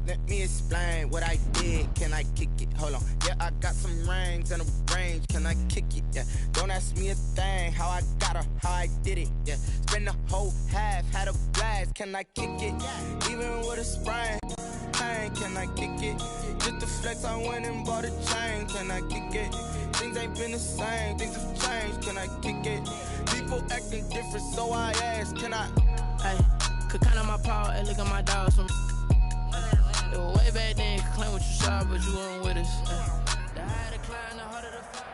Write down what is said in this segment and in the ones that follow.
let me explain what I did. Can I kick it? Hold on. Yeah, I got some rings and a range. Can I kick it? Yeah. Don't ask me a thing. How I got her, how I did it. Yeah. Spend the whole half, had a blast. Can I kick it? Even with a sprain. Can I kick it? Just the flex, I went and bought a chain. Can I kick it? Things ain't been the same. Things have changed. Can I kick it? People acting different, so I ask. Can I? Hey, could count on my power and look at my dogs. From way back then, you could claim what you saw, but you weren't with us. The higher the climb, the harder the fight.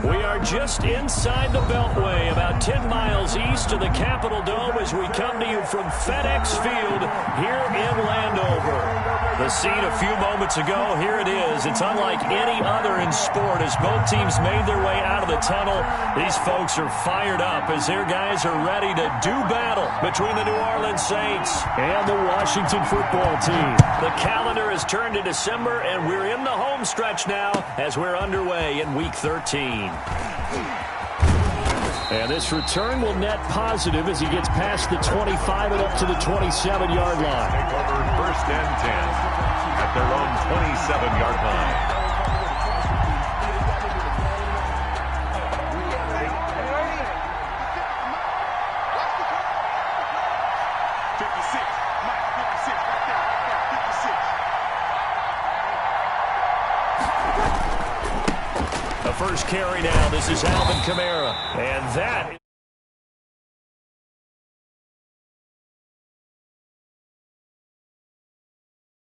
We are just inside the Beltway, about 10 miles east of the Capitol Dome as we come to you from FedEx Field here in Landover. The scene a few moments ago, here it is. It's unlike any other in sport as both teams made their way out of the tunnel. These folks are fired up as their guys are ready to do battle between the New Orleans Saints and the Washington football team. The calendar has turned to December, and we're in the home stretch now as we're underway in Week 13. And this return will net positive as he gets past the 25 and up to the 27-yard line. Take over 1st and 10 at their own 27-yard line. First carry now. This is Alvin Kamara. And that...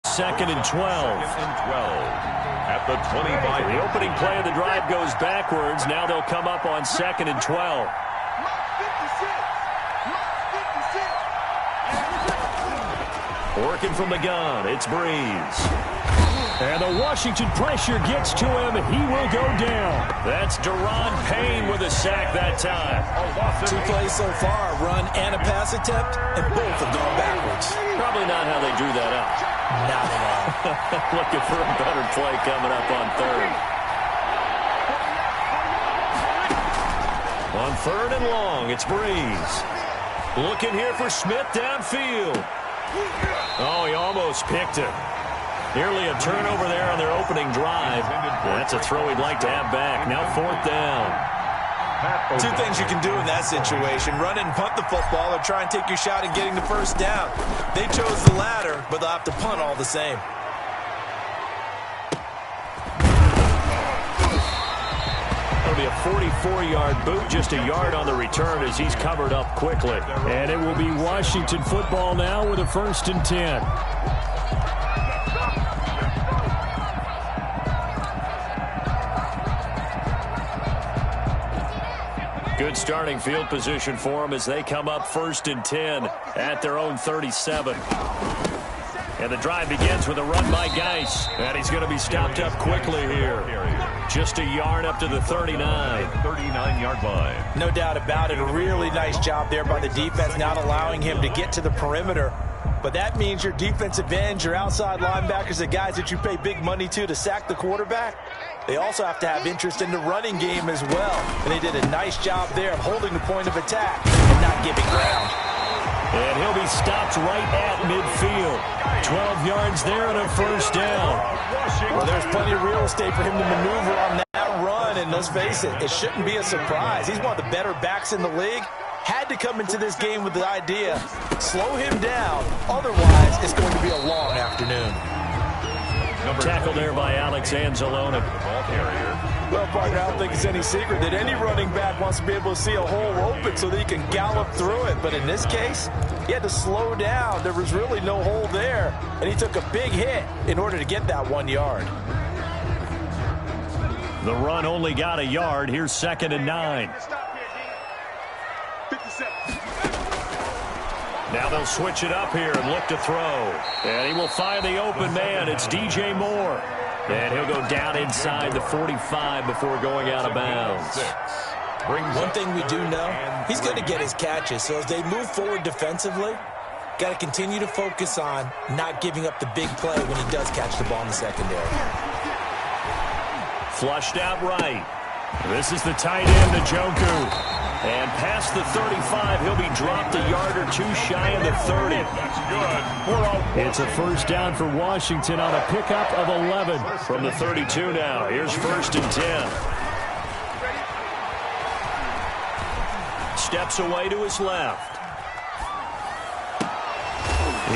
Second and 12. At the 25. The opening play of the drive goes backwards. Now they'll come up on 2nd and 12. Working from the gun, it's Breeze. And the Washington pressure gets to him. He will go down. That's Deron Payne with a sack that time. 2 plays so far, a run and a pass attempt, and both have gone backwards. Probably not how they drew that up. Not at all. Looking for a better play coming up on 3rd. On 3rd and long, it's Breeze. Looking here for Smith downfield. Oh, he almost picked it. Nearly a turnover there on their opening drive. That's a throw he'd like to have back. Now 4th down. 2 things you can do in that situation. Run and punt the football or try and take your shot at getting the 1st down. They chose the latter, but they'll have to punt all the same. It'll be a 44-yard boot, just a yard on the return as he's covered up quickly. And it will be Washington football now with a 1st and 10. Good starting field position for them as they come up 1st and 10 at their own 37. And the drive begins with a run by Geis. And he's going to be stopped up quickly here. Just a yard up to the 39. 39-yard line. No doubt about it. A really nice job there by the defense, not allowing him to get to the perimeter. But that means your defensive ends, your outside linebackers, the guys that you pay big money to sack the quarterback, they also have to have interest in the running game as well. And they did a nice job there of holding the point of attack and not giving ground. And he'll be stopped right at midfield. 12 yards there and a 1st down. Well, there's plenty of real estate for him to maneuver on that run. And let's face it, it shouldn't be a surprise. He's one of the better backs in the league. Had to come into this game with the idea, slow him down. Otherwise, it's going to be a long afternoon. Tackled there by Alex Anzalone. Well, partner, I don't think it's any secret that any running back wants to be able to see a hole open so that he can gallop through it. But in this case, he had to slow down. There was really no hole there, and he took a big hit in order to get that 1 yard. The run only got a yard. Here's 2nd and 9. Now they'll switch it up here and look to throw. And he will find the open man. It's DJ Moore. And he'll go down inside the 45 before going out of bounds. One thing we do know, he's going to get his catches. So as they move forward defensively, got to continue to focus on not giving up the big play when he does catch the ball in the secondary. Flushed out right. This is the tight end, Njoku. And past the 35, he'll be dropped a yard or two shy of the 30. It's a first down for Washington on a pickup of 11. From the 32 now, here's 1st and 10. Steps away to his left.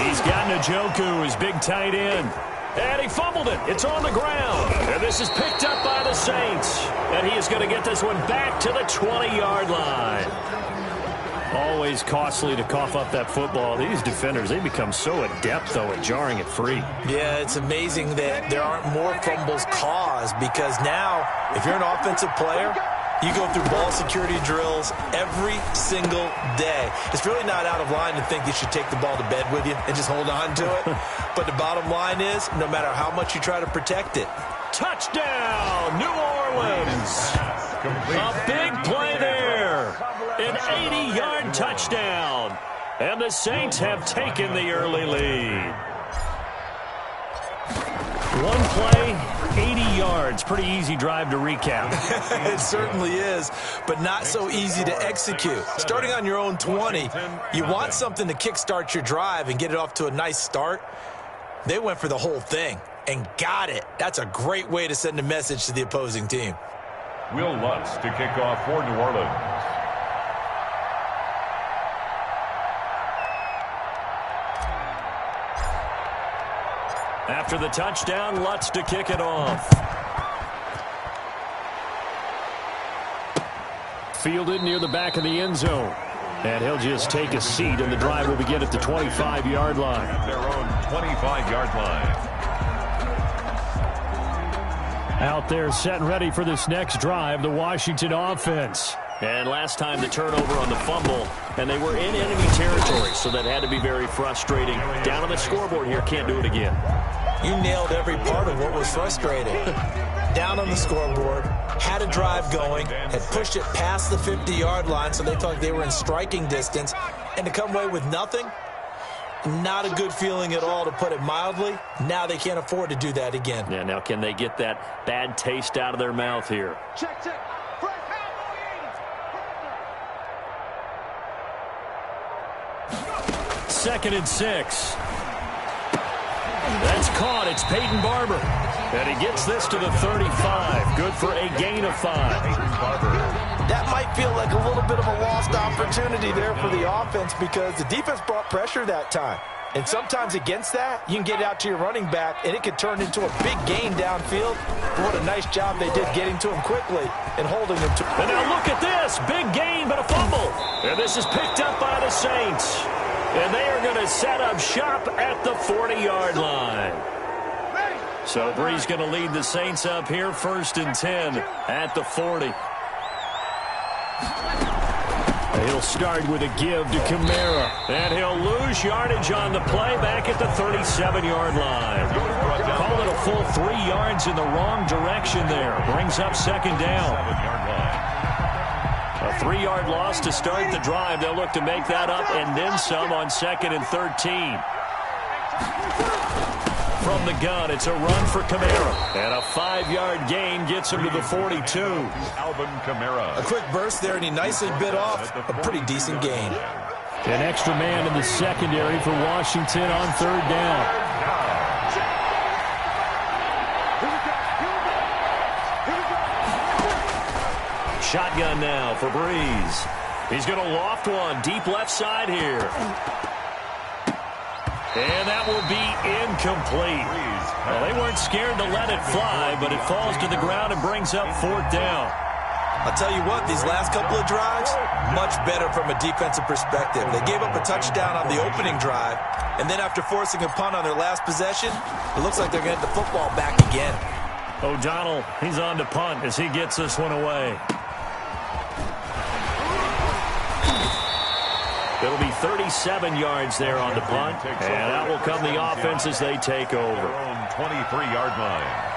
He's got Njoku, his big tight end. And he fumbled it. It's on the ground. And this is picked up by the Saints. And he is going to get this one back to the 20-yard line. Always costly to cough up that football. These defenders, they become so adept, though, at jarring it free. Yeah, it's amazing that there aren't more fumbles caused, because now, if you're an offensive player, you go through ball security drills every single day. It's really not out of line to think you should take the ball to bed with you and just hold on to it. But the bottom line is, no matter how much you try to protect it. Touchdown, New Orleans. A big play there. An 80-yard touchdown. And the Saints have taken the early lead. One play, 80 yards. Pretty easy drive to recap. It certainly is, but not so easy to execute. Starting on your own 20, you want something to kickstart your drive and get it off to a nice start. They went for the whole thing and got it. That's a great way to send a message to the opposing team. Will Lutz to kick off for New Orleans. After the touchdown, Lutz to kick it off. Fielded near the back of the end zone. And he'll just take a seat, and the drive will begin at the 25-yard line. At their own 25-yard line. Out there set and ready for this next drive, the Washington offense. And last time the turnover on the fumble, and they were in enemy territory, so that had to be very frustrating. Down on the scoreboard here, can't do it again. You nailed every part of what was frustrating. Down on the scoreboard, had a drive going, had pushed it past the 50-yard line, so they felt like they were in striking distance, and to come away with nothing, not a good feeling at all, to put it mildly. Now they can't afford to do that again. Yeah, now can they get that bad taste out of their mouth here? Check. 2nd and 6. That's caught. It's Peyton Barber. And he gets this to the 35. Good for a gain of 5. That might feel like a little bit of a lost opportunity there for the offense, because the defense brought pressure that time. And sometimes against that, you can get it out to your running back, and it could turn into a big gain downfield. But what a nice job they did getting to him quickly and holding him to. And now look at this. Big gain, but a fumble. And this is picked up by the Saints. And they are going to set up shop at the 40-yard line. So Bree's going to lead the Saints up here, 1st and 10 at the 40. He'll start with a give to Kamara. And he'll lose yardage on the play back at the 37-yard line. Call it a full 3 yards in the wrong direction there. Brings up 2nd down. A 3-yard loss to start the drive. They'll look to make that up and then some on 2nd and 13. From the gun, it's a run for Kamara. And a 5-yard gain gets him to the 42. Alvin Kamara. A quick burst there, and he nicely bit off a pretty decent gain. An extra man in the secondary for Washington on 3rd down. Shotgun now for Breeze. He's going to loft one deep left side here. And that will be incomplete. Well, they weren't scared to let it fly, but it falls to the ground and brings up 4th down. I'll tell you what, these last couple of drives, much better from a defensive perspective. They gave up a touchdown on the opening drive, and then after forcing a punt on their last possession, it looks like they're going to get the football back again. O'Donnell, he's on to punt as he gets this one away. It'll be 37 yards there on the punt, and that will come the offense as they take over. Their own 23-yard line.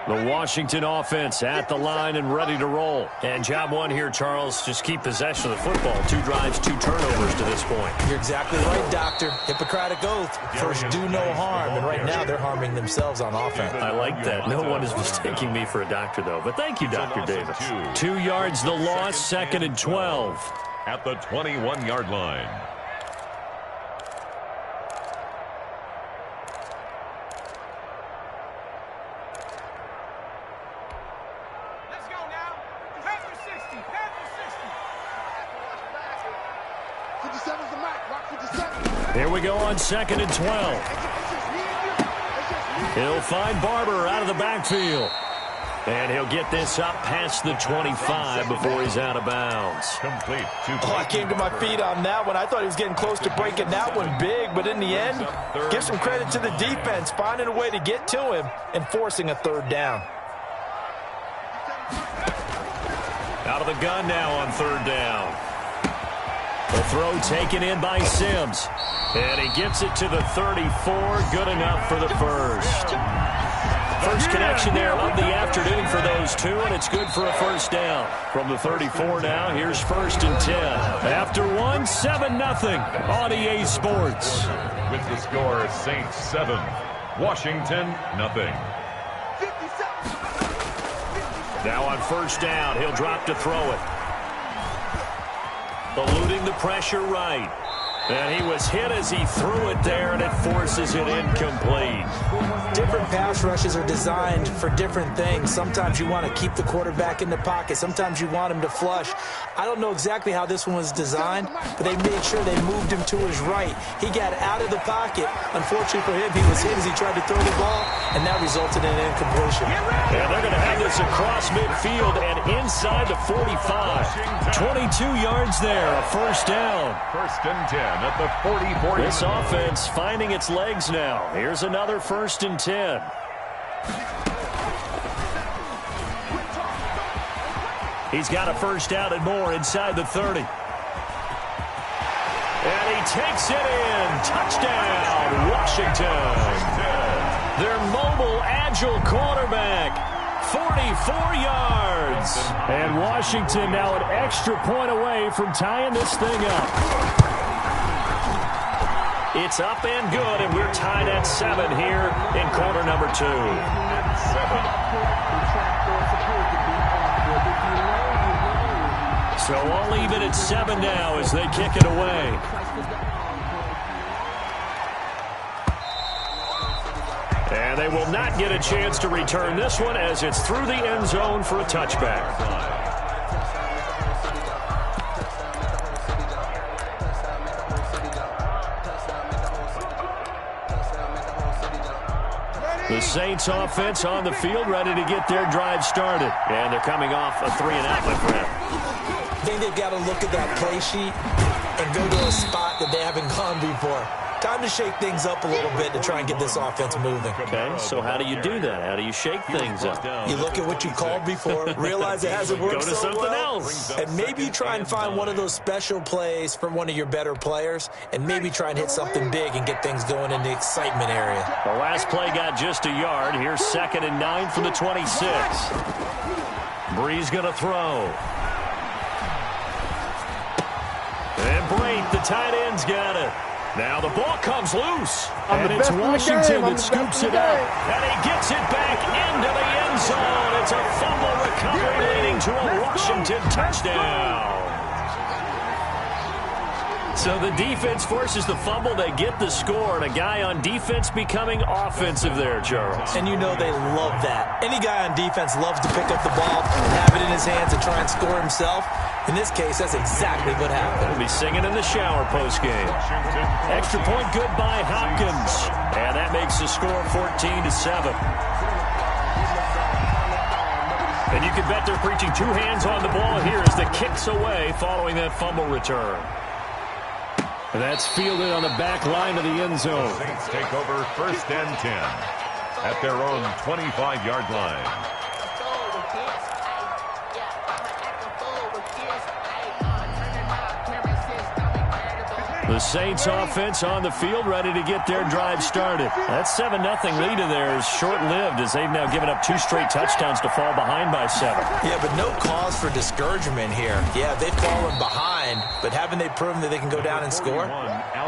The Washington offense at the line and ready to roll. And job one here, Charles, just keep possession of the football. 2 drives, 2 turnovers to this point. You're exactly right, Doctor. Hippocratic oath. First, do no harm. And right now, they're harming themselves on offense. I like that. No one is mistaking me for a doctor, though. But thank you, Dr. Davis. 2 yards the loss, 2nd and 12. At the 21-yard line. Here we go on 2nd and 12. He'll find Barber out of the backfield. And he'll get this up past the 25 before he's out of bounds. Complete. I came to my feet on that one. I thought he was getting close to breaking that one big, but in the end, give some credit to the defense, finding a way to get to him and forcing a 3rd down. Out of the gun now on 3rd down. The throw taken in by Sims. And he gets it to the 34. Good enough for the first. First connection there of the afternoon for those 2, and it's good for a 1st down. From the 34 now, here's 1st and 10. After 1, 7-0 on EA Sports. With the score, Saints 7, Washington 0. Now on 1st down, he'll drop to throw it. Eluding the pressure right. And he was hit as he threw it there, and it forces it incomplete. Different pass rushes are designed for different things. Sometimes you want to keep the quarterback in the pocket. Sometimes you want him to flush. I don't know exactly how this one was designed, but they made sure they moved him to his right. He got out of the pocket. Unfortunately for him, he was hit as he tried to throw the ball, and that resulted in an incompletion. Yeah, they're going to have this across midfield and inside the 45. 22 yards there, a 1st down. 1st and 10 at the 44. This offense finding its legs now. Here's another 1st and 10. He's got a 1st down and more inside the 30. And he takes it in. Touchdown, Washington. Their mobile, agile quarterback. 44 yards. And Washington now an extra point away from tying this thing up. It's up and good, and we're tied at 7 here in quarter number 2. So I'll leave it at 7 now as they kick it away. And they will not get a chance to return this one as it's through the end zone for a touchback. The Saints offense on the field ready to get their drive started. And they're coming off a 3-and-out, my friend. I think they've got to look at that play sheet and go to a spot that they haven't gone before. Time to shake things up a little bit to try and get this offense moving. Okay, so how do you do that? How do you shake things up? You look at what you called before, realize it hasn't worked so well. Go to something else. And maybe you try and find one of those special plays from one of your better players, and maybe try and hit something big and get things going in the excitement area. The last play got just a yard. Here's 2nd and 9 from the 26. Bree's going to throw. And Brate, the tight end's got it. Now the ball comes loose, and it's Washington that scoops it up. And he gets it back into the end zone. It's a fumble recovery leading to a Washington touchdown. So the defense forces the fumble. They get the score, and a guy on defense becoming offensive there, Charles. And you know they love that. Any guy on defense loves to pick up the ball and have it in his hands and try and score himself. In this case, that's exactly what happened. He'll be singing in the shower postgame. Extra point good by Hopkins. And that makes the score 14-7. And you can bet they're preaching 2 hands on the ball here as the kick's away following that fumble return. And that's fielded on the back line of the end zone. The Saints take over 1st and 10 at their own 25-yard line. The Saints offense on the field, ready to get their drive started. That 7-0 lead of theirs short-lived as they've now given up 2 straight touchdowns to fall behind by 7. Yeah, but no cause for discouragement here. Yeah, they've fallen behind, but haven't they proven that they can go down and score?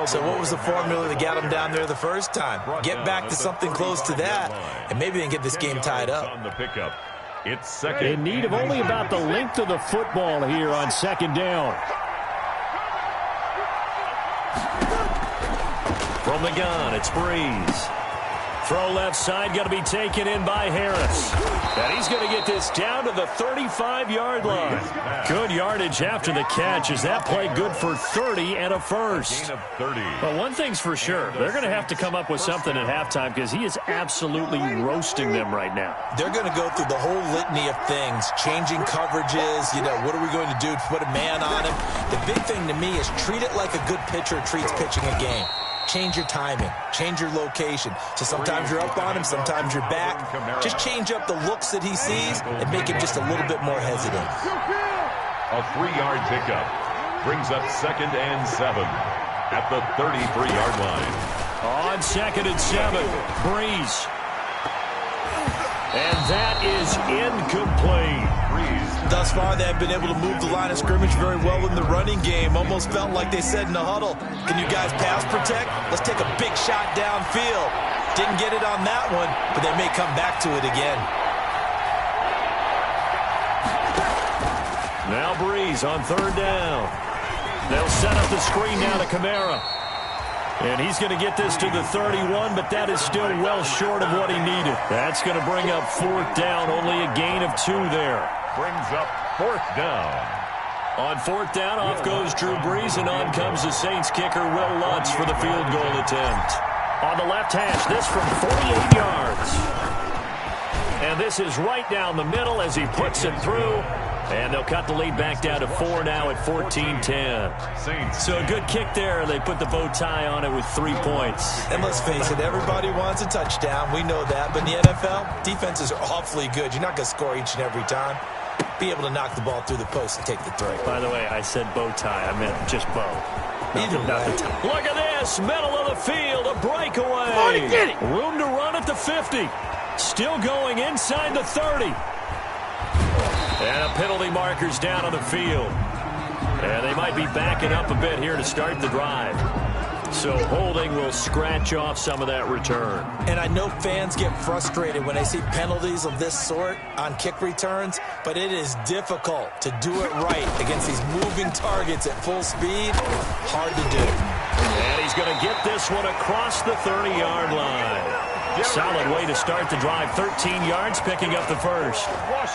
So what was the formula that got them down there the first time? Get back to something close to that, and maybe they can get this game tied up. It's second. In need of only about the length of the football here on 2nd down. From the gun, it's Breeze. Throw left side, got to be taken in by Harris. And he's going to get this down to the 35-yard line. Good yardage after the catch. Is that play good for 30 and a first? But one thing's for sure, they're going to have to come up with something at halftime because he is absolutely roasting them right now. They're going to go through the whole litany of things, changing coverages, what are we going to do to put a man on him? The big thing to me is treat it like a good pitcher treats pitching a game. Change your timing, change your location. So sometimes you're up on him, sometimes you're back. Just change up the looks that he sees and make him just a little bit more hesitant. A 3-yard pickup brings up 2nd and 7 at the 33-yard line. On 2nd and 7, Breeze. And that is incomplete. Thus far, they have been able to move the line of scrimmage very well in the running game. Almost felt like they said in the huddle, can you guys pass protect? Let's take a big shot downfield. Didn't get it on that one, but they may come back to it again. Now Breeze on 3rd down. They'll set up the screen now to Kamara. And he's going to get this to the 31, but that is still well short of what he needed. That's going to bring up 4th down, only a gain of 2 there. Brings up 4th down. On 4th down, off goes Drew Brees, and on comes the Saints kicker, Will Lutz, for the field goal attempt. On the left hash, this from 48 yards. And this is right down the middle as he puts it through. And they'll cut the lead back down to 4 now at 14-10. So a good kick there. They put the bow tie on it with 3 points. And let's face it, everybody wants a touchdown. We know that. But in the NFL, defenses are awfully good. You're not going to score each and every time. Be able to knock the ball through the post and take the throw. By the way, I said bow tie. I meant just bow. Not the tie. Look at this. Middle of the field. A breakaway. Room to run at the 50. Still going inside the 30. And a penalty marker's down on the field. And they might be backing up a bit here to start the drive. So holding will scratch off some of that return. And I know fans get frustrated when they see penalties of this sort on kick returns, but it is difficult to do it right against these moving targets at full speed. Hard to do. And he's going to get this one across the 30-yard line. Solid way to start the drive. 13 yards, picking up the first.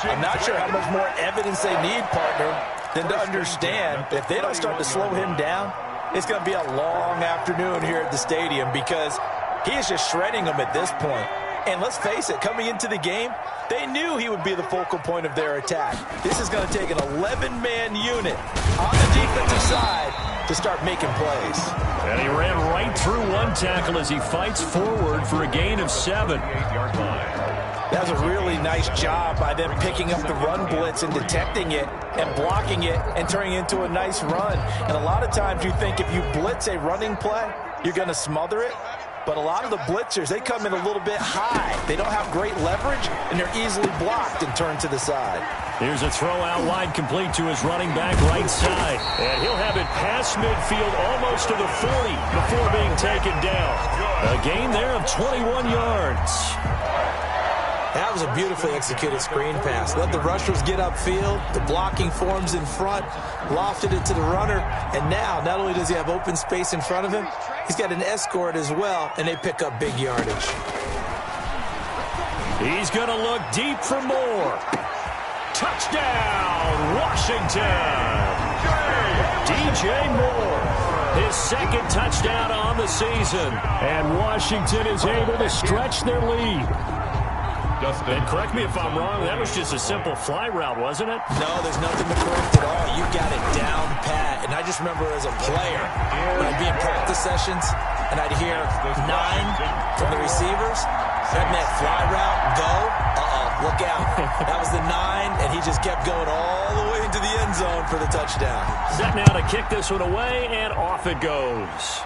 I'm not sure how much more evidence they need, partner, than to understand that if they don't start to slow him down, it's going to be a long afternoon here at the stadium because he is just shredding them at this point. And let's face it, coming into the game, they knew he would be the focal point of their attack. This is going to take an 11-man unit on the defensive side to start making plays. And he ran right through one tackle as he fights forward for a gain of 7. That was a really nice job by them picking up the run blitz and detecting it and blocking it and turning it into a nice run. And a lot of times you think if you blitz a running play, you're going to smother it. But a lot of the blitzers, they come in a little bit high. They don't have great leverage, and they're easily blocked and turned to the side. Here's a throw out wide, complete to his running back right side. And he'll have it past midfield almost to the 40 before being taken down. A gain there of 21 yards. That was a beautifully executed screen pass. Let the rushers get upfield. The blocking forms in front. Lofted it to the runner. And now, not only does he have open space in front of him, he's got an escort as well, and they pick up big yardage. He's going to look deep for more. Touchdown, Washington. DJ Moore, his second touchdown on the season. And Washington is able to stretch their lead. And correct me if I'm wrong, that was just a simple fly route, wasn't it? No, there's nothing to correct at all. You got it down pat. And I just remember as a player, when I'd be in practice sessions, and I'd hear 9 from the receivers, that meant fly route, go, Look out. That was the 9, and he just kept going all the way into the end zone for the touchdown. Set now to kick this one away, and off it goes.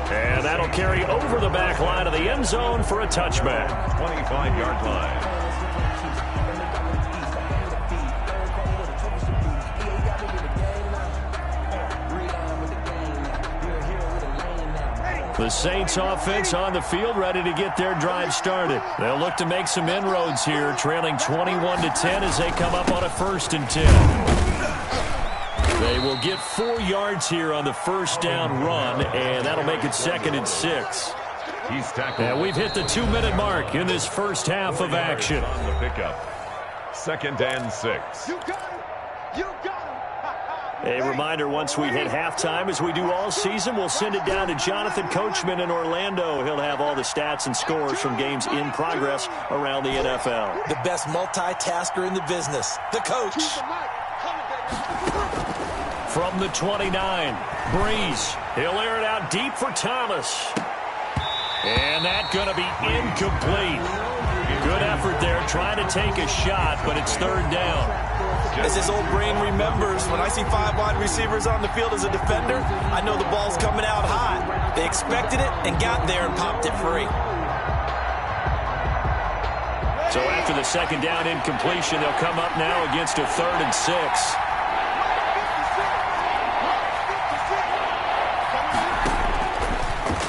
And that'll carry over the back line of the end zone for a touchback. 25-yard line. The Saints offense on the field, ready to get their drive started. They'll look to make some inroads here, trailing 21-10 as they come up on a 1st and 10. They will get 4 yards here on the first down run, and that'll make it 2nd and 6. He's tackled. And we've hit the 2-minute mark in this first half of action. On the pickup. 2nd and 6. You got him. You got him. A reminder, once we hit halftime, as we do all season, we'll send it down to Jonathan Coachman in Orlando. He'll have all the stats and scores from games in progress around the NFL. The best multitasker in the business, the coach. From the 29, Breeze. He'll air it out deep for Thomas. And that's going to be incomplete. Good effort there, trying to take a shot, but it's 3rd down. As his old brain remembers, when I see 5 wide receivers on the field as a defender, I know the ball's coming out hot. They expected it and got there and popped it free. So after the 2nd down incompletion, they'll come up now against a 3rd and 6.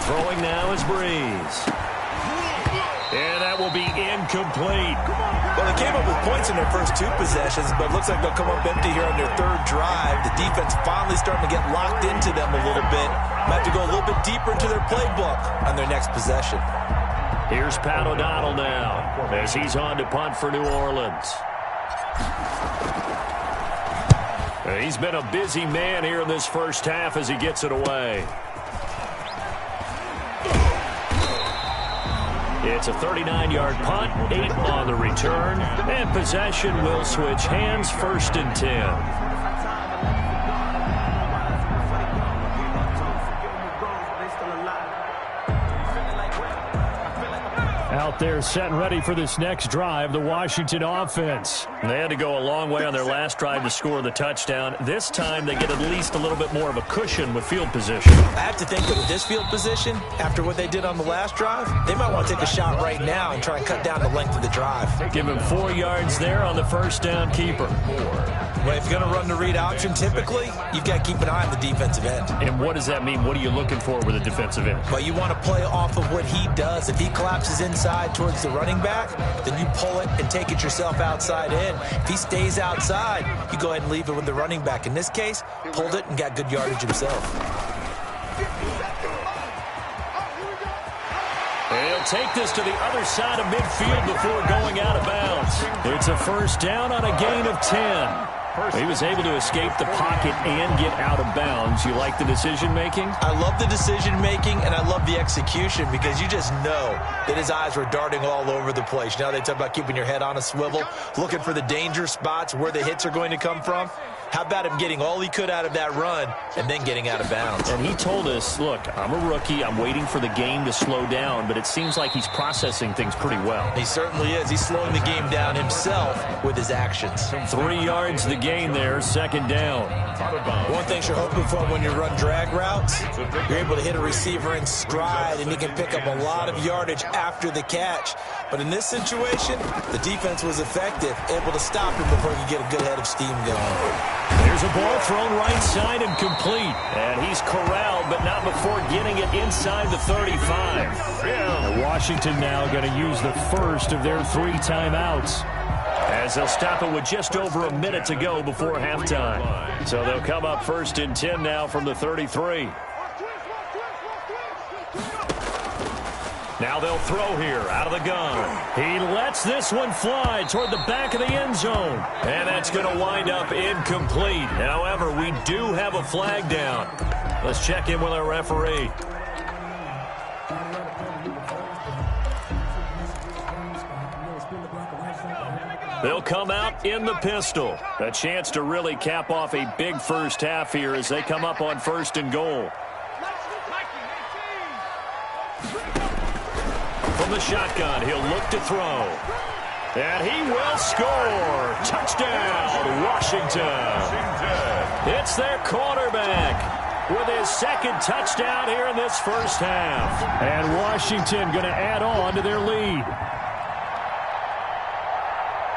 Throwing now is Breeze. And that will be incomplete. Well, they came up with points in their first 2 possessions, but it looks like they'll come up empty here on their 3rd drive. The defense finally starting to get locked into them a little bit. Might have to go a little bit deeper into their playbook on their next possession. Here's Pat O'Donnell now as he's on to punt for New Orleans. He's been a busy man here in this first half as he gets it away. It's a 39-yard punt, 8 on the return, and possession will switch hands, 1st and 10. Out there set and ready for this next drive, the Washington offense. They had to go a long way on their last drive to score the touchdown. This time they get at least a little bit more of a cushion with field position. I have to think that with this field position, after what they did on the last drive, they might want to take a shot right now and try and cut down the length of the drive. Give him 4 yards there on the first down keeper. Well, if you're going to run the read option, typically, you've got to keep an eye on the defensive end. And what does that mean? What are you looking for with a defensive end? Well, you want to play off of what he does. If he collapses inside towards the running back, then you pull it and take it yourself outside in. If he stays outside, you go ahead and leave it with the running back. In this case, pulled it and got good yardage himself. He'll take this to the other side of midfield before going out of bounds. It's a first down on a gain of 10. He was able to escape the pocket and get out of bounds. You like the decision-making? I love the decision-making, and I love the execution because you just know that his eyes were darting all over the place. Now they talk about keeping your head on a swivel, looking for the danger spots where the hits are going to come from. How about him getting all he could out of that run and then getting out of bounds? And he told us, look, I'm a rookie. I'm waiting for the game to slow down, but it seems like he's processing things pretty well. He certainly is. He's slowing the game down himself with his actions. 3 yards the gain there, 2nd down. One thing you're hoping for when you run drag routes, you're able to hit a receiver in stride, and he can pick up a lot of yardage after the catch. But in this situation, the defense was effective, able to stop him before he could get a good head of steam going. There's a ball thrown right side and complete. And he's corralled, but not before getting it inside the 35. And Washington now going to use the first of their 3 timeouts, as they'll stop it with just over a minute to go before halftime. So they'll come up 1st and 10 now from the 33. Now they'll throw here out of the gun. He lets this one fly toward the back of the end zone. And that's going to wind up incomplete. However, we do have a flag down. Let's check in with our referee. They'll come out in the pistol. A chance to really cap off a big first half here as they come up on 1st and goal. From from the shotgun. He'll look to throw. And he will score. Touchdown, Washington. It's their quarterback with his second touchdown here in this first half. And Washington going to add on to their lead.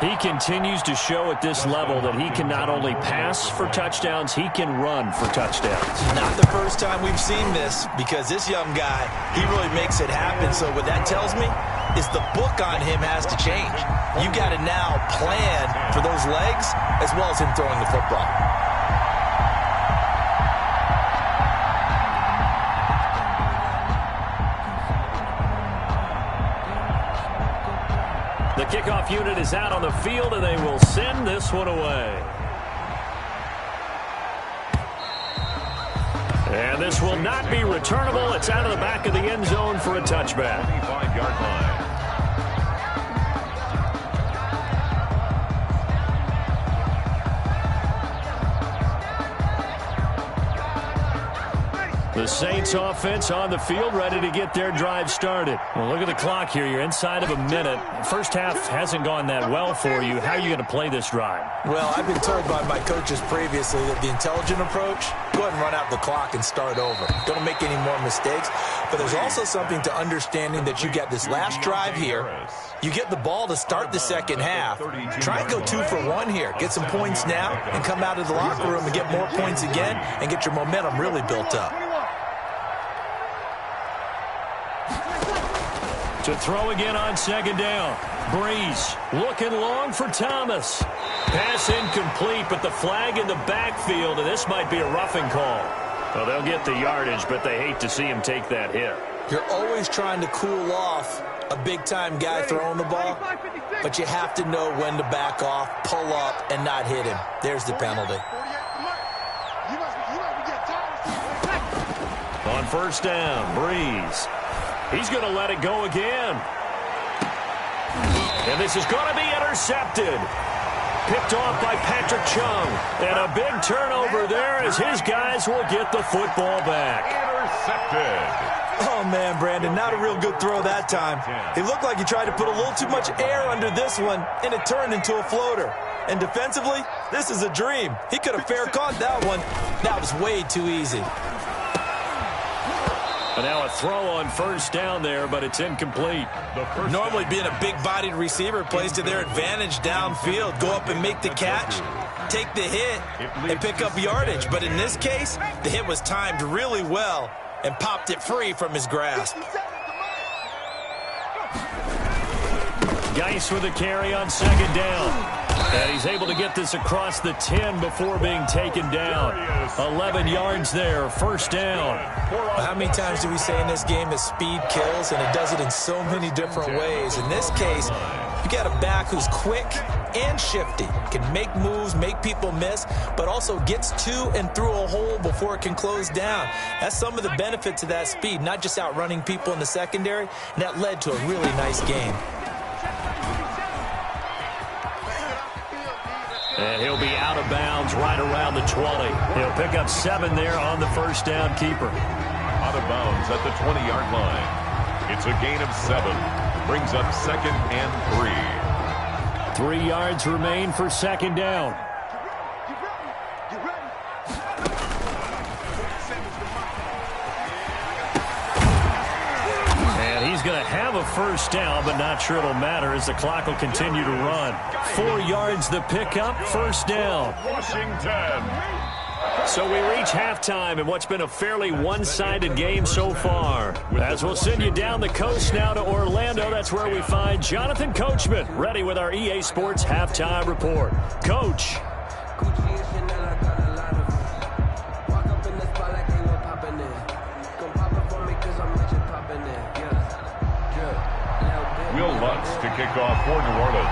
He continues to show at this level that he can not only pass for touchdowns, he can run for touchdowns. Not the first time we've seen this, because this young guy, he really makes it happen. So what that tells me is the book on him has to change. You got to now plan for those legs as well as him throwing the football. The kickoff unit is out on the field, and they will send this one away. And this will not be returnable. It's out of the back of the end zone for a touchback. 25-yard line. The Saints offense on the field, ready to get their drive started. Well, look at the clock here. You're inside of a minute. First half hasn't gone that well for you. How are you going to play this drive? Well, I've been told by my coaches previously that the intelligent approach, go ahead and run out the clock and start over. Don't make any more mistakes. But there's also something to understanding that you get this last drive here. You get the ball to start the second half. Try and go 2 for 1 here. Get some points now and come out of the locker room and get more points again and get your momentum really built up. To throw again on second down. Breeze looking long for Thomas. Pass incomplete, but the flag in the backfield, and this might be a roughing call. Well, they'll get the yardage, but they hate to see him take that hit. You're always trying to cool off a big-time guy throwing the ball, but you have to know when to back off, pull up, and not hit him. There's the penalty. On first down, Breeze. He's going to let it go again. And this is going to be intercepted. Picked off by Patrick Chung. And a big turnover there as his guys will get the football back. Intercepted. Oh, man, Brandon, not a real good throw that time. It looked like he tried to put a little too much air under this one, and it turned into a floater. And defensively, this is a dream. He could have fair caught that one. That was way too easy. And now a throw on first down there, but it's incomplete. Normally being a big-bodied receiver plays to their advantage downfield. Go up and make the catch, take the hit, and pick up yardage. But in this case, the hit was timed really well and popped it free from his grasp. Geis with a carry on second down. And he's able to get this across the 10 before being taken down. 11 yards there, first down. How many times do we say in this game that speed kills, and it does it in so many different ways? In this case, you got a back who's quick and shifty, can make moves, make people miss, but also gets to and through a hole before it can close down. That's some of the benefit to that speed, not just outrunning people in the secondary, and that led to a really nice game. And he'll be out of bounds right around the 20. He'll pick up 7 there on the first down keeper. Out of bounds at the 20-yard line. It's a gain of 7. Brings up 2nd and 3. 3 yards remain for second down. He's going to have a first down, but not sure it'll matter as the clock will continue to run. 4 yards the pickup, first down. Washington. So we reach halftime in what's been a fairly one-sided game so far. As we'll send you down the coast now to Orlando, that's where we find Jonathan Coachman, ready with our EA Sports halftime report. Coach. Will Lutz to kick off for New Orleans.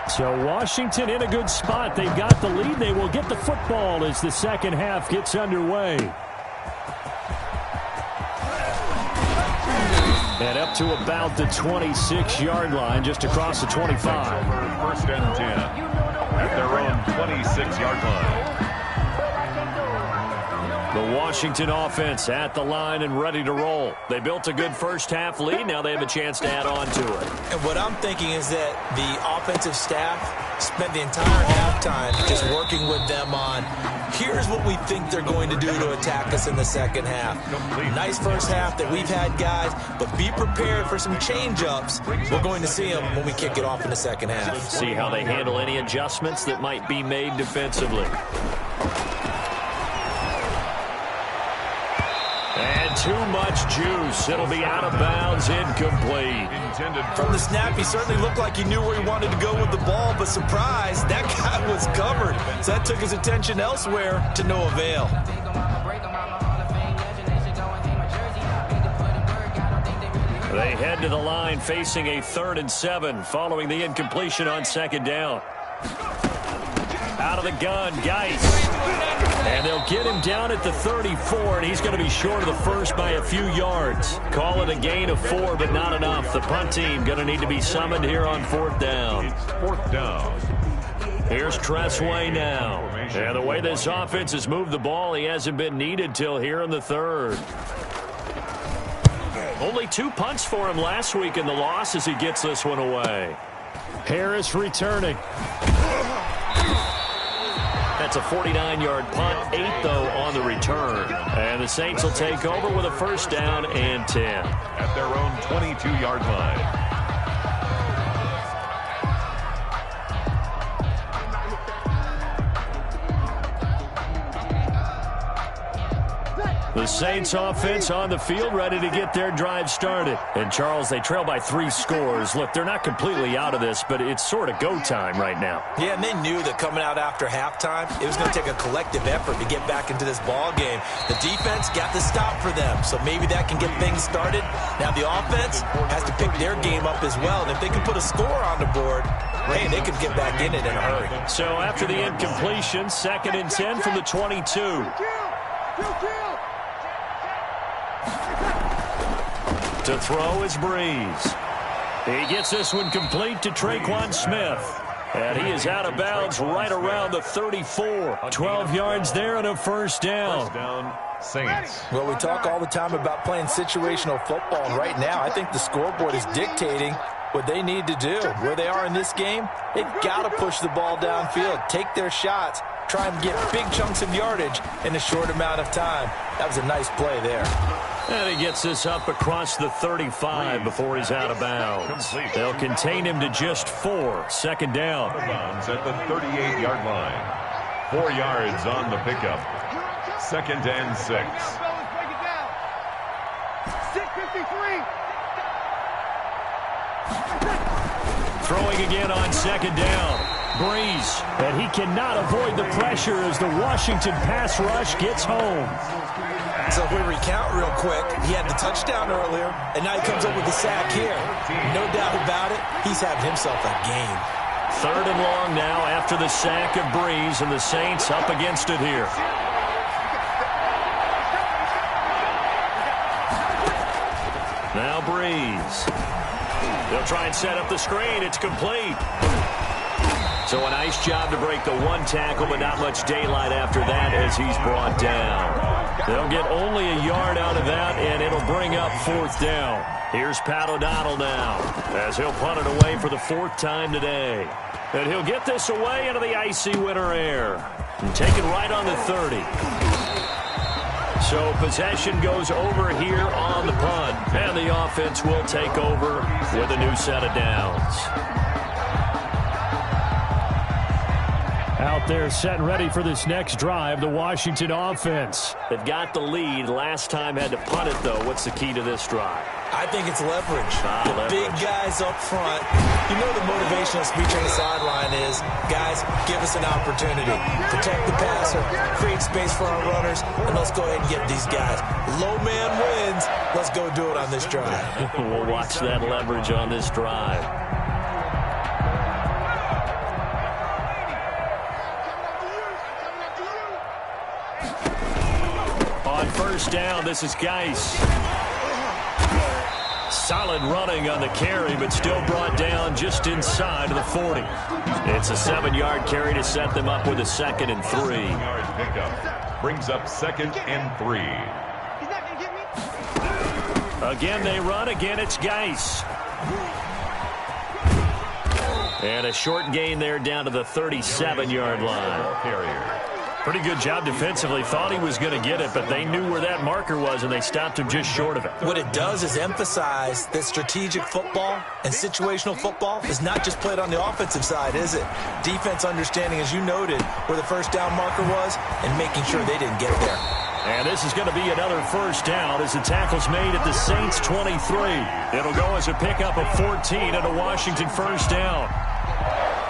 So Washington in a good spot. They've got the lead. They will get the football as the second half gets underway. And up to about the 26-yard line, just across the 25. First and 10. at their own 26-yard line. The Washington offense at the line and ready to roll. They built a good first-half lead. Now they have a chance to add on to it. And what I'm thinking is that the offensive staff spent the entire halftime just working with them on, here's what we think they're going to do to attack us in the second half. Nice first half that we've had, guys, but be prepared for some change-ups. We're going to see them when we kick it off in the second half. See how they handle any adjustments that might be made defensively. And too much juice. It'll be out of bounds, incomplete. From the snap, he certainly looked like he knew where he wanted to go with the ball, but surprise, that guy was covered. So that took his attention elsewhere to no avail. They head to the line facing a 3rd and 7 following the incompletion on 2nd down. Out of the gun, Geis. And they'll get him down at the 34, and he's going to be short of the first by a few yards. Call it a gain of 4, but not enough. The punt team going to need to be summoned here on 4th down. It's 4th down. Here's Tressway now. And the way this offense has moved the ball, he hasn't been needed till here in the 3rd. Only 2 punts for him last week in the loss as he gets this one away. Harris returning. That's a 49-yard punt, 8, though, on the return. And the Saints will take over with a 1st down and 10. At their own 22-yard line. The Saints offense on the field ready to get their drive started. And, Charles, they trail by 3 scores. Look, they're not completely out of this, but it's sort of go time right now. Yeah, and they knew that coming out after halftime, it was going to take a collective effort to get back into this ball game. The defense got the stop for them, so maybe that can get things started. Now the offense has to pick their game up as well, and if they can put a score on the board, hey, they could get back in it in a hurry. So after the incompletion, 2nd and 10 from the 22. To throw is Breeze. He gets this one complete to Traquan Smith. And he is out of bounds right around the 34. 12 yards there and a 1st down. 1st down, Saints. Well, we talk all the time about playing situational football, and right now I think the scoreboard is dictating what they need to do. Where they are in this game, they've got to push the ball downfield, take their shots, try and get big chunks of yardage in a short amount of time. That was a nice play there. And he gets this up across the 35 before he's out of bounds. They'll contain him to just 4. 2nd down. Bounds at the 38-yard line. 4 yards on the pickup. 2nd and 6. 6:53. Throwing again on 2nd down. Breeze. And he cannot avoid the pressure as the Washington pass rush gets home. So if we recount real quick, he had the touchdown earlier, and now he comes up with the sack here. No doubt about it, he's having himself a game. 3rd and long now after the sack of Breeze, and the Saints up against it here. Now Breeze. They'll try and set up the screen. It's complete. So a nice job to break the 1 tackle, but not much daylight after that as he's brought down. They'll get only a yard out of that, and it'll bring up 4th down. Here's Pat O'Donnell now as he'll punt it away for the 4th time today. And he'll get this away into the icy winter air and take it right on the 30. So possession goes over here on the punt, and the offense will take over with a new set of downs. Out there set and ready for this next drive, the Washington offense. They've got the lead. Last time had to punt it, though. What's the key to this drive? I think it's leverage. Leverage. Big guys up front. You know the motivational speech on the sideline is, guys, give us an opportunity. Protect the passer, create space for our runners, and let's go ahead and get these guys. Low man wins. Let's go do it on this drive. We'll watch that leverage on this drive. On 1st down, this is Geis. Solid running on the carry, but still brought down just inside of the 40. It's a 7-yard carry to set them up with a 2nd and 3. 7-yard pickup brings up 2nd and 3. Again, they run. Again, it's Geis. And a short gain there down to the 37-yard line. Carrier. Pretty good job defensively. Thought he was going to get it, but they knew where that marker was, and they stopped him just short of it. What it does is emphasize that strategic football and situational football is not just played on the offensive side, is it? Defense understanding, as you noted, where the first down marker was and making sure they didn't get there. And this is going to be another first down as the tackle's made at the Saints 23. It'll go as a pickup of 14 and a Washington first down.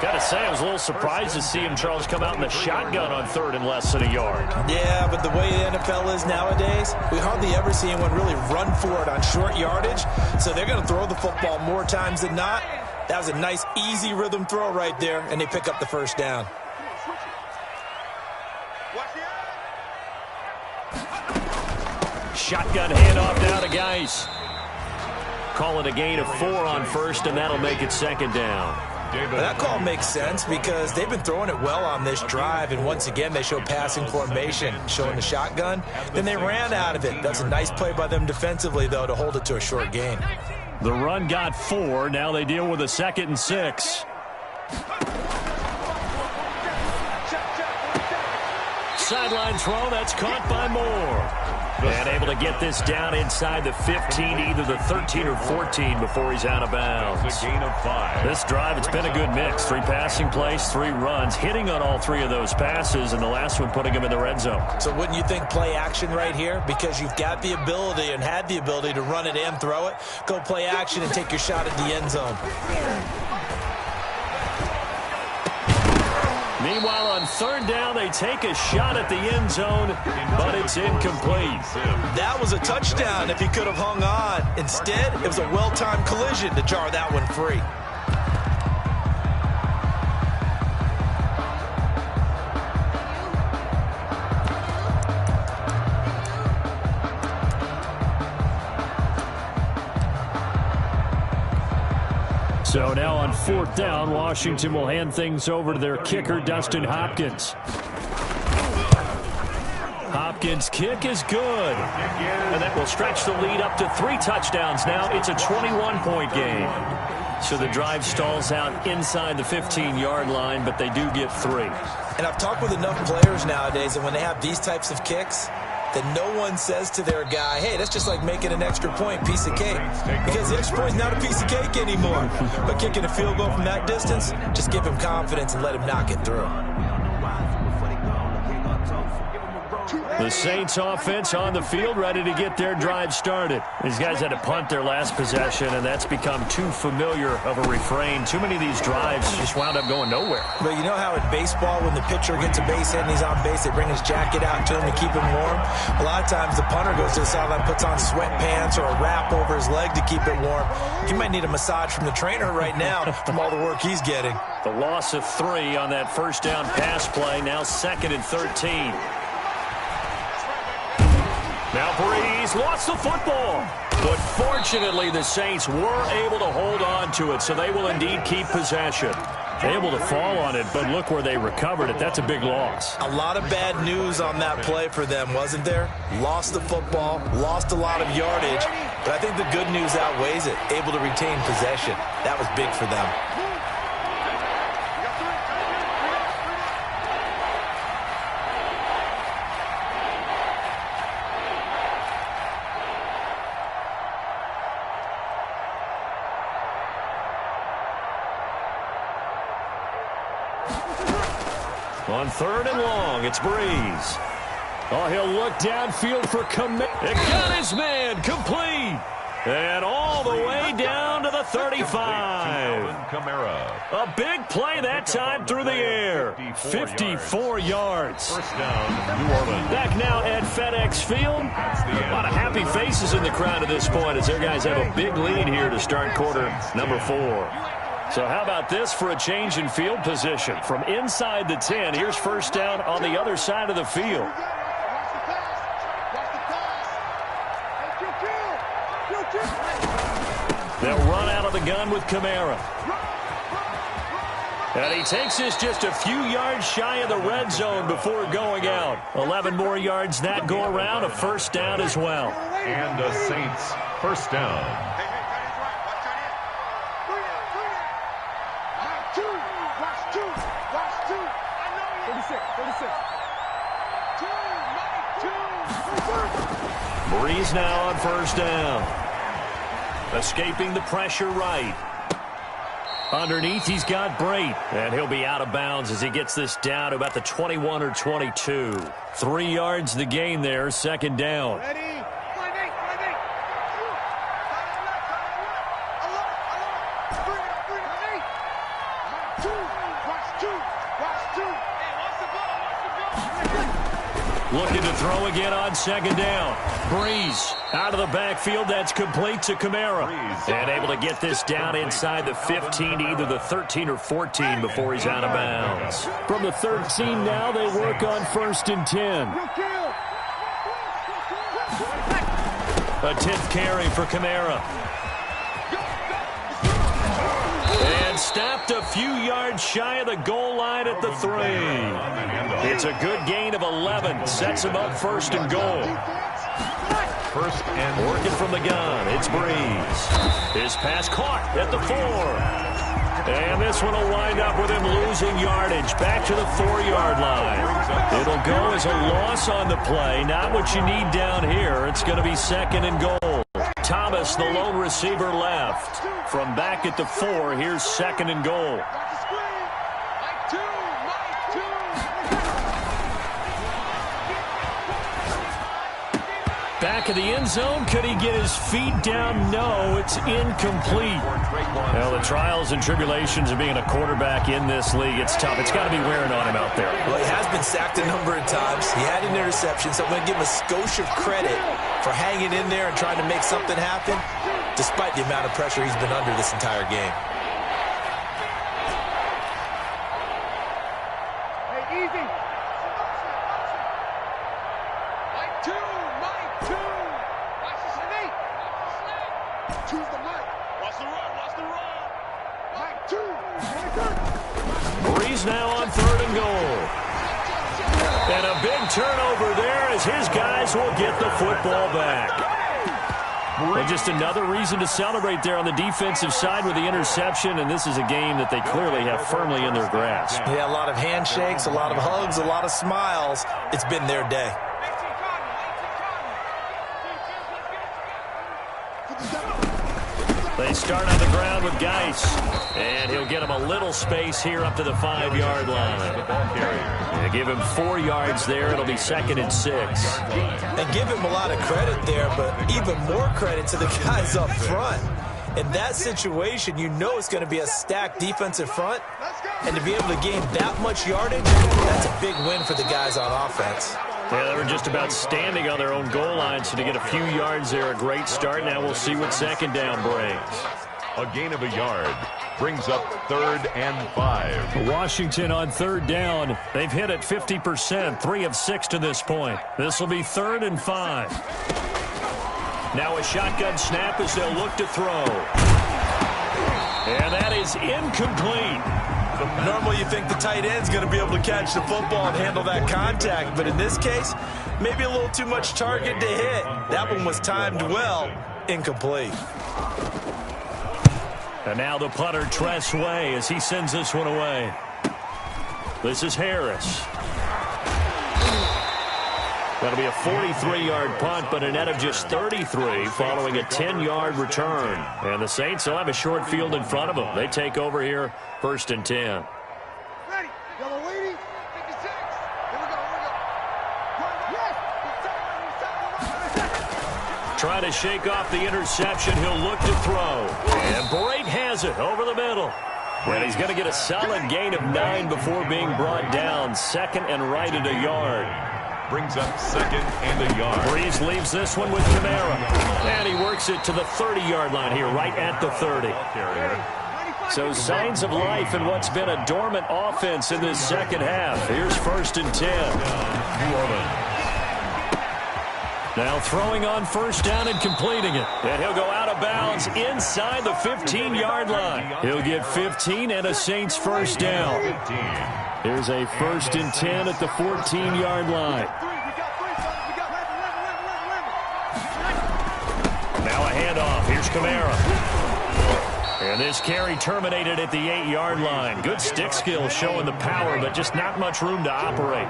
Got to say, I was a little surprised to see him, Charles, come out in the shotgun on 3rd and less than a yard. Yeah, but the way the NFL is nowadays, we hardly ever see anyone really run for it on short yardage. So they're going to throw the football more times than not. That was a nice, easy rhythm throw right there, and they pick up the first down. Shotgun handoff now to Geis. Call it a gain of 4 on 1st, and that'll make it 2nd down. Well, that call makes sense because they've been throwing it well on this drive, and once again they show passing formation, showing the shotgun. Then they ran out of it. That's a nice play by them defensively, though, to hold it to a short gain. The run got 4. Now they deal with a 2nd and 6. Sideline throw, that's caught by Moore. And able to get this down inside the 15, either the 13 or 14 before he's out of bounds. A gain of 5. This drive, it's been a good mix. 3 passing plays, 3 runs, hitting on all 3 of those passes, and the last one putting him in the red zone. So wouldn't you think play action right here? Because you've got the ability and had the ability to run it and throw it. Go play action and take your shot at the end zone. Meanwhile, on 3rd down, they take a shot at the end zone, but it's incomplete. That was a touchdown if he could have hung on. Instead, it was a well-timed collision to jar that one free. So now on 4th down, Washington will hand things over to their kicker, Dustin Hopkins. Hopkins' kick is good. And that will stretch the lead up to 3 touchdowns now. It's a 21-point game. So the drive stalls out inside the 15-yard line, but they do get 3. And I've talked with enough players nowadays, and when they have these types of kicks, that no one says to their guy, hey, that's just like making an extra point, piece of cake. Because the extra point is not a piece of cake anymore. But kicking a field goal from that distance, just give him confidence and let him knock it through. The Saints offense on the field, ready to get their drive started. These guys had to punt their last possession, and that's become too familiar of a refrain. Too many of these drives just wound up going nowhere. But you know how in baseball, when the pitcher gets a base hit and he's on base, they bring his jacket out to him to keep him warm? A lot of times the punter goes to the sideline, puts on sweatpants or a wrap over his leg to keep it warm. He might need a massage from the trainer right now from all the work he's getting. The loss of 3 on that first down pass play, now 2nd and 13. Now Breeze lost the football. But fortunately, the Saints were able to hold on to it, so they will indeed keep possession. Able to fall on it, but look where they recovered it. That's a big loss. A lot of bad news on that play for them, wasn't there? Lost the football, lost a lot of yardage, but I think the good news outweighs it. Able to retain possession. That was big for them. On 3rd and long, it's Breeze. Oh, he'll look downfield for commit. It got his man complete. And all the way down to the 35. A big play that time through the air. 54 yards. First down, New Orleans. Back now at FedEx Field. A lot of happy faces in the crowd at this point as their guys have a big lead here to start quarter number 4. So how about this for a change in field position? From inside the 10, here's first down on the other side of the field. the gun with Kamara. And he takes this just a few yards shy of the red zone before going out. 11 more yards that go around, a first down as well. And the Saints first down. Breeze now on first down. Escaping the pressure right. Underneath, he's got Brate. And he'll be out of bounds as he gets this down to about the 21 or 22. 3 yards the gain there, second down. Looking to throw again on second down. Breeze out of the backfield. That's complete to Kamara. And able to get this down inside the 15 to either the 13 or 14 before he's out of bounds. From the 13 now, they work on first and 10. A 10th carry for Kamara. And stopped a few yards shy of the goal line at the 3. It's a good gain of 11. Sets him up first and goal. First and working from the gun. It's Breeze. His pass caught at the 4. And this one will wind up with him losing yardage. Back to the 4-yard line. It'll go as a loss on the play. Not what you need down here. It's going to be second and goal. Thomas, the lone receiver, left. From back at the 4, here's second and goal. Back of the end zone. Could he get his feet down? No, it's incomplete. Well, the trials and tribulations of being a quarterback in this league, it's tough. It's got to be wearing on him out there. Well, he has been sacked a number of times. He had an interception, so I'm going to give him a skosh of credit for hanging in there and trying to make something happen, despite the amount of pressure he's been under this entire game. Hey, easy. Breeze now on third and goal. And a big turnover there as his guys will get the football back. Well, just another reason to celebrate there on the defensive side with the interception, and this is a game that they clearly have firmly in their grasp. Yeah, a lot of handshakes, a lot of hugs, a lot of smiles. It's been their day. They start on the ground with Geis, and he'll get him a little space here up to the 5-yard line. They give him 4 yards there. It'll be second and 6. And give him a lot of credit there, but even more credit to the guys up front. In that situation, you know it's going to be a stacked defensive front, and to be able to gain that much yardage, that's a big win for the guys on offense. Yeah, they were just about standing on their own goal line, so to get a few yards there, a great start. Now we'll see what second down brings. a gain of a yard brings up 3rd and 5. Washington on 3rd down. They've hit it 50%, 3 of 6 to this point. This will be 3rd and 5. Now a shotgun snap as they'll look to throw. And that is incomplete. Normally you think the tight end's going to be able to catch the football and handle that contact, but in this case, maybe a little too much target to hit. That one was timed well, incomplete. And now the punter, Tress Way, as he sends this one away. This is Harris. That'll be a 43-yard punt, but a net of just 33 following a 10-yard return. And the Saints will have a short field in front of them. They take over here, 1st and 10. Ready. Yellow lady. 56. Here we go. Trying to shake off the interception. He'll look to throw. And Brate has it over the middle. And he's going to get a solid gain of 9 before being brought down. 2nd and right at a yard. Brings up 2nd and a yard. Breeze leaves this one with Kamara. And he works it to the 30-yard line here, right at the 30. So signs of life in what's been a dormant offense in this second half. Here's 1st and 10. New Orleans. Now throwing on 1st down and completing it. And he'll go out of of bounds inside the 15-yard line. He'll get 15 and a Saints first down. Here's a 1st and 10 at the 14-yard line. Now a handoff. Here's Kamara. And this carry terminated at the 8-yard line. Good stick skill showing the power, but just not much room to operate.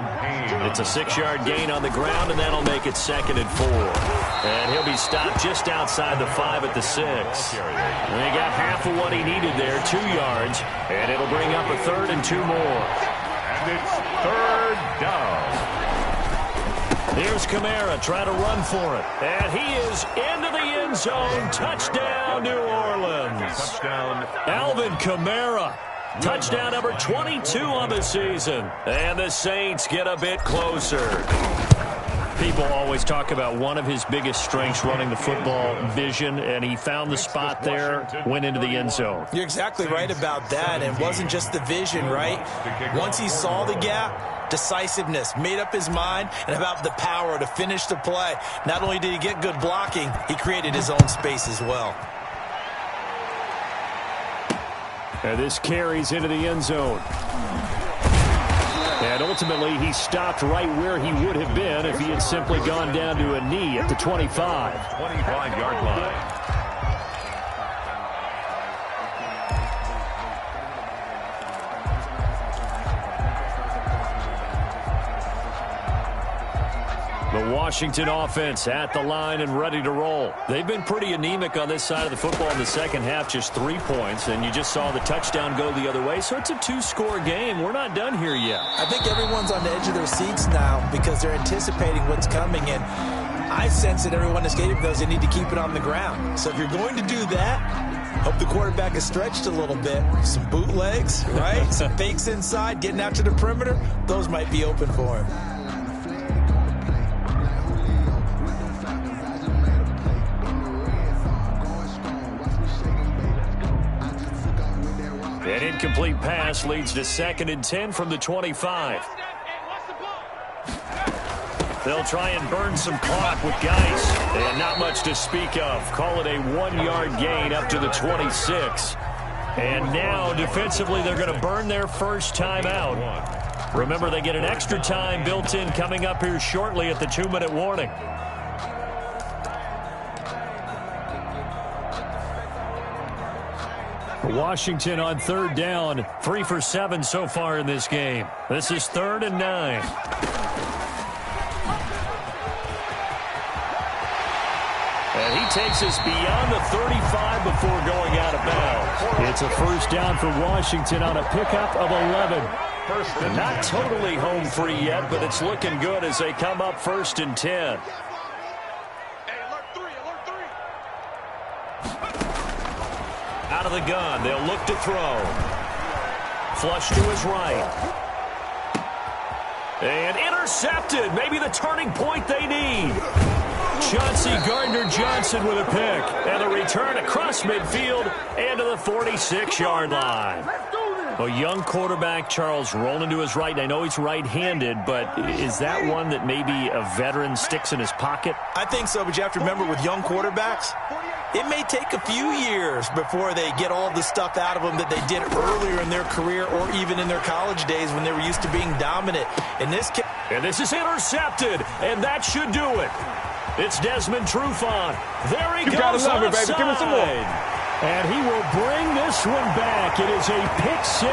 It's a 6-yard gain on the ground, and that'll make it 2nd and 4. And he'll be stopped just outside the 5 at the 6. And he got half of what he needed there, 2 yards. And it'll bring up a 3rd and 2 more. And it's 3rd down. Here's Kamara trying to run for it. And he is into the end zone. Touchdown, New Orleans. Touchdown. Alvin Kamara. Touchdown number 22 on the season. And the Saints get a bit closer. People always talk about one of his biggest strengths running the football, vision, and he found the spot there, went into the end zone. You're exactly right about that. It wasn't just the vision, right? Once he saw the gap, decisiveness, made up his mind, and about the power to finish the play. Not only did he get good blocking, he created his own space as well. And this carries into the end zone. And ultimately, he stopped right where he would have been if he had simply gone down to a knee at the 25. 25-yard line. The Washington offense at the line and ready to roll. They've been pretty anemic on this side of the football in the second half, just 3 points, and you just saw the touchdown go the other way, so it's a 2-score game. We're not done here yet. I think everyone's on the edge of their seats now because they're anticipating what's coming, and I sense that everyone in the stadium knows they need to keep it on the ground. So if you're going to do that, hope the quarterback is stretched a little bit. Some bootlegs, right? Some fakes inside, getting out to the perimeter. Those might be open for him. An incomplete pass leads to 2nd and 10 from the 25. They'll try and burn some clock with Geis. And not much to speak of. Call it a 1-yard gain up to the 26. And now, defensively, they're going to burn their first time out. Remember, they get an extra time built in coming up here shortly at the 2-minute warning. Washington on 3rd down, 3 for 7 so far in this game. This is 3rd and 9. And he takes us beyond the 35 before going out of bounds. It's a first down for Washington on a pickup of 11. Not totally home free yet, but it's looking good as they come up 1st and 10. Out of the gun, they'll look to throw. Flush to his right. And intercepted. Maybe the turning point they need. Chauncey Gardner-Johnson with a pick. And a return across midfield and to the 46-yard line. A young quarterback, Charles, rolling to his right. And I know he's right-handed, but is that one that maybe a veteran sticks in his pocket? I think so, but you have to remember with young quarterbacks, it may take a few years before they get all the stuff out of them that they did earlier in their career or even in their college days when they were used to being dominant. And this is intercepted, and that should do it. It's Desmond Trufant. There he goes love it, baby. Give me some more. And he will bring this one back. It is a pick 6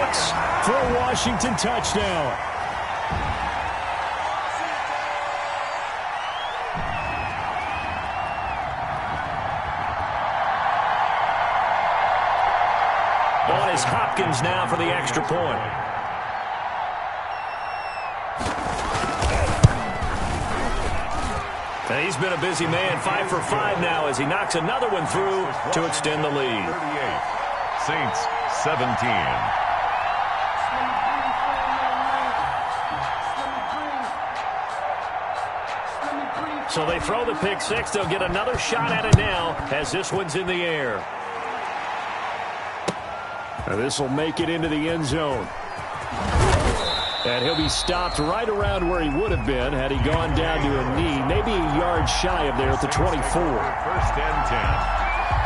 for a Washington touchdown. On is Hopkins now for the extra point. And he's been a busy man, 5 for 5 now as he knocks another one through to extend the lead. 38. Saints 17. So they throw the pick 6. They'll get another shot at it now as this one's in the air. And this will make it into the end zone. And he'll be stopped right around where he would have been had he gone down to a knee, maybe a yard shy of there at the 24. 1st and 10.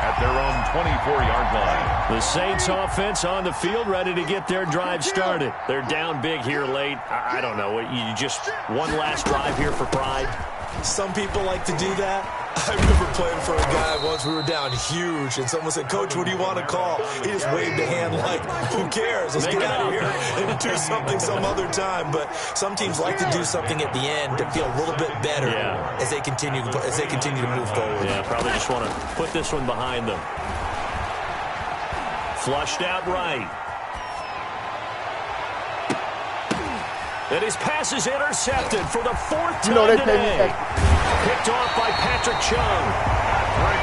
at their own 24-yard line. The Saints offense on the field, ready to get their drive started. They're down big here late. I don't know. You just one last drive here for pride. Some people like to do that. I remember playing for a guy once. We were down huge, and someone said, "Coach, what do you want to call?" He just waved a hand like, "Who cares? Let's get out of here and do something some other time." But some teams like to do something at the end to feel a little bit better as they continue to move forward. Yeah, probably just want to put this one behind them. Flushed out right. And his pass is intercepted for the fourth time today. Picked off by Patrick Chung.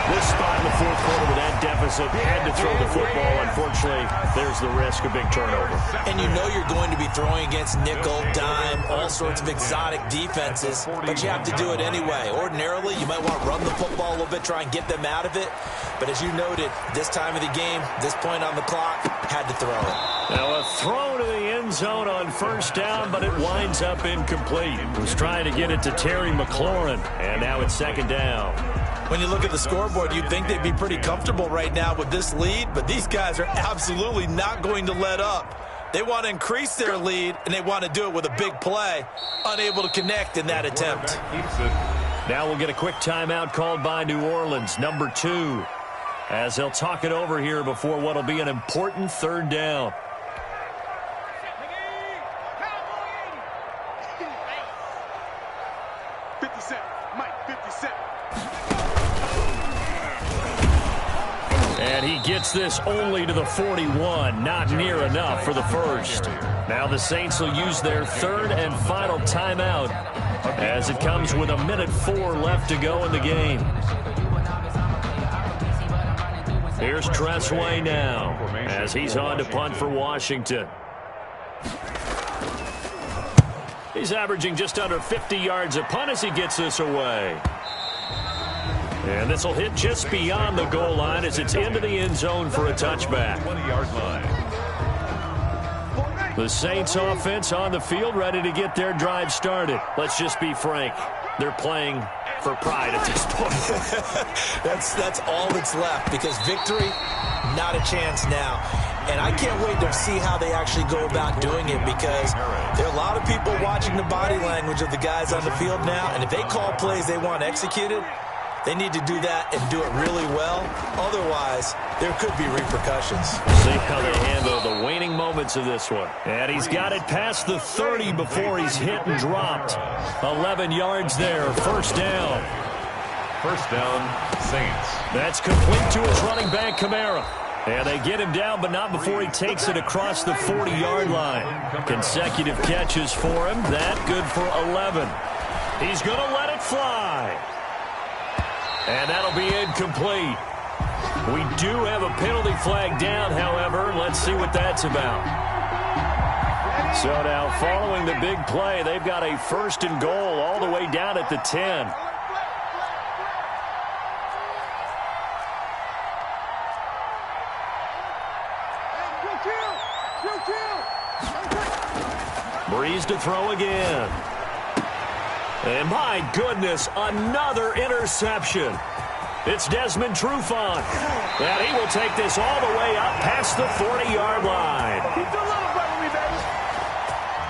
This spot in the fourth quarter with that deficit, had to throw the football. Unfortunately, there's the risk of big turnover. And you know you're going to be throwing against nickel, dime, all sorts of exotic defenses, but you have to do it anyway. Ordinarily, you might want to run the football a little bit, try and get them out of it. But as you noted, this time of the game, this point on the clock, had to throw it. Now a throw to the end zone on first down, but it winds up incomplete. Was trying to get it to Terry McLaurin, and now it's second down. When you look at the scoreboard, you'd think they'd be pretty comfortable right now with this lead, but these guys are absolutely not going to let up. They want to increase their lead, and they want to do it with a big play. Unable to connect in that attempt. Now we'll get a quick timeout called by New Orleans, number 2, as they'll talk it over here before what'll be an important third down. And he gets this only to the 41, not near enough for the first. Now the Saints will use their third and final timeout as it comes with 1:04 left to go in the game. Here's Tressway now as he's on to punt for Washington. He's averaging just under 50 yards a punt as he gets this away. And this will hit just beyond the goal line as it's into the end zone for a touchback. 20-yard line. The Saints offense on the field, ready to get their drive started. Let's just be frank. They're playing for pride at this point. That's all that's left, because victory, not a chance now. And I can't wait to see how they actually go about doing it, because there are a lot of people watching the body language of the guys on the field now, and if they call plays they want executed, they need to do that and do it really well. Otherwise, there could be repercussions. See how they handle the waning moments of this one. And he's got it past the 30 before he's hit and dropped. 11 yards there, first down. First down, Saints. That's complete to his running back, Kamara. And they get him down, but not before he takes it across the 40-yard line. Consecutive catches for him. That good for 11. He's going to let it fly. And that'll be incomplete. We do have a penalty flag down, however. Let's see what that's about. So now, following the big play, they've got a first and goal all the way down at the 10. Breeze to throw again. And my goodness, another interception. It's Desmond Trufant. And he will take this all the way up past the 40-yard line.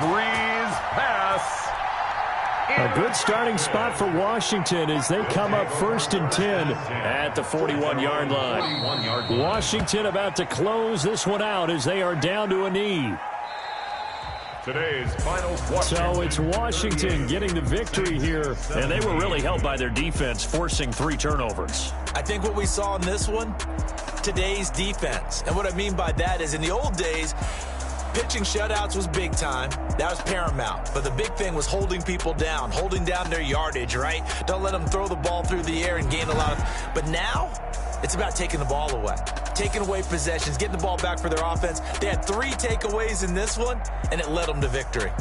Breeze pass. A good starting spot for Washington as they come up first and 10 at the 41-yard line. Washington about to close this one out as they are down to a knee. Today's final question. So it's Washington getting the victory here, and they were really helped by their defense, forcing 3 turnovers. I think what we saw in this one, today's defense. And what I mean by that is in the old days, pitching shutouts was big time. That was paramount. But the big thing was holding people down, holding down their yardage, right? Don't let them throw the ball through the air and gain a lot of... But now, it's about taking the ball away. Taking away possessions, getting the ball back for their offense. They had 3 takeaways in this one, and it led them to victory.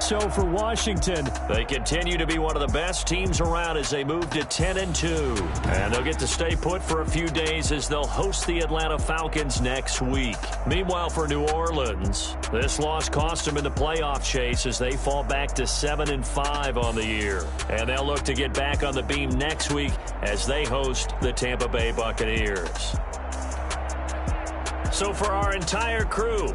so for Washington. They continue to be one of the best teams around as they move to 10-2. And they'll get to stay put for a few days as they'll host the Atlanta Falcons next week. Meanwhile, for New Orleans, this loss cost them in the playoff chase as they fall back to 7-5 on the year. And they'll look to get back on the beam next week as they host the Tampa Bay Buccaneers. So for our entire crew,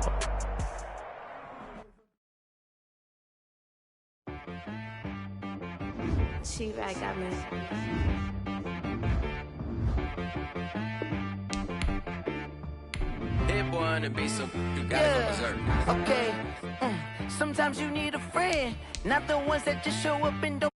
T-Bag got me. Hit boy on the beat, so you gotta go berserk. Okay. Sometimes you need a friend, not the ones that just show up and don't